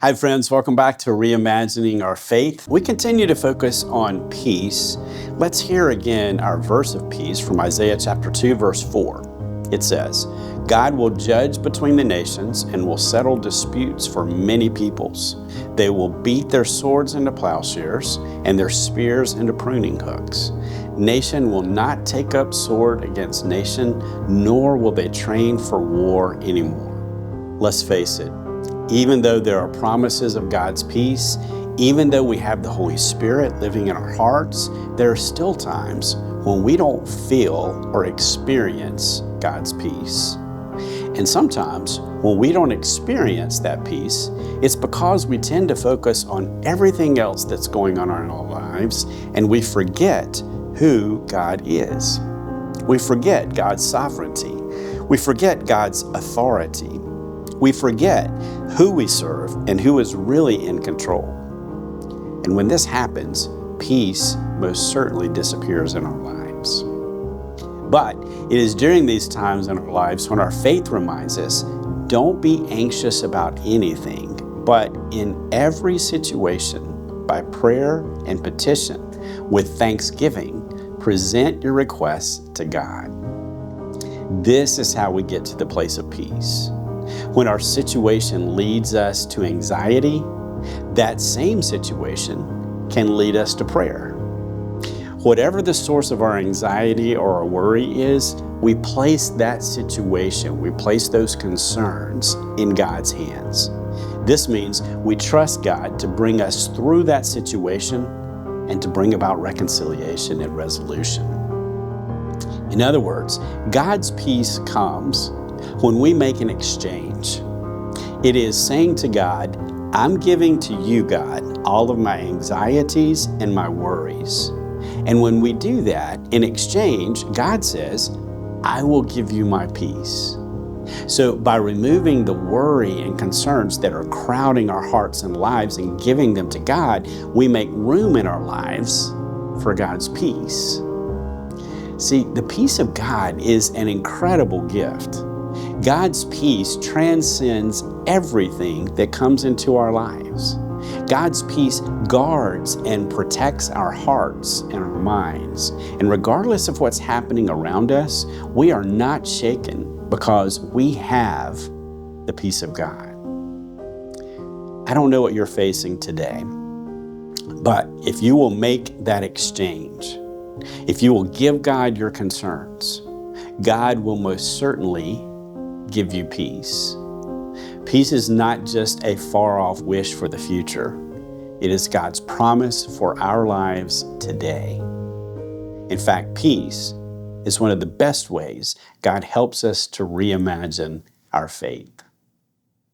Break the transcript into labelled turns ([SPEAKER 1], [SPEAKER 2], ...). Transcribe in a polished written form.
[SPEAKER 1] Hi friends, welcome back to Reimagining Our Faith. We continue to focus on peace. Let's hear again our verse of peace from Isaiah chapter 2, verse 4. It says, God will judge between the nations and will settle disputes for many peoples. They will beat their swords into plowshares and their spears into pruning hooks. Nation will not take up sword against nation, nor will they train for war anymore. Let's face it. Even though there are promises of God's peace, even though we have the Holy Spirit living in our hearts, there are still times when we don't feel or experience God's peace. And sometimes when we don't experience that peace, it's because we tend to focus on everything else that's going on in our lives, and we forget who God is. We forget God's sovereignty. We forget God's authority. We forget who we serve and who is really in control. And when this happens, peace most certainly disappears in our lives. But it is during these times in our lives when our faith reminds us, don't be anxious about anything, but in every situation, by prayer and petition, with thanksgiving, present your requests to God. This is how we get to the place of peace. When our situation leads us to anxiety, that same situation can lead us to prayer. Whatever the source of our anxiety or our worry is, we place that situation, we place those concerns in God's hands. This means we trust God to bring us through that situation and to bring about reconciliation and resolution. In other words, God's peace comes when we make an exchange. It is saying to God, I'm giving to you, God, all of my anxieties and my worries. And when we do that, in exchange, God says, I will give you my peace. So by removing the worry and concerns that are crowding our hearts and lives and giving them to God, we make room in our lives for God's peace. See, the peace of God is an incredible gift. God's peace transcends everything that comes into our lives. God's peace guards and protects our hearts and our minds. And regardless of what's happening around us, we are not shaken because we have the peace of God. I don't know what you're facing today, but if you will make that exchange, if you will give God your concerns, God will most certainly give you peace. Peace is not just a far-off wish for the future. It is God's promise for our lives today. In fact, peace is one of the best ways God helps us to reimagine our faith.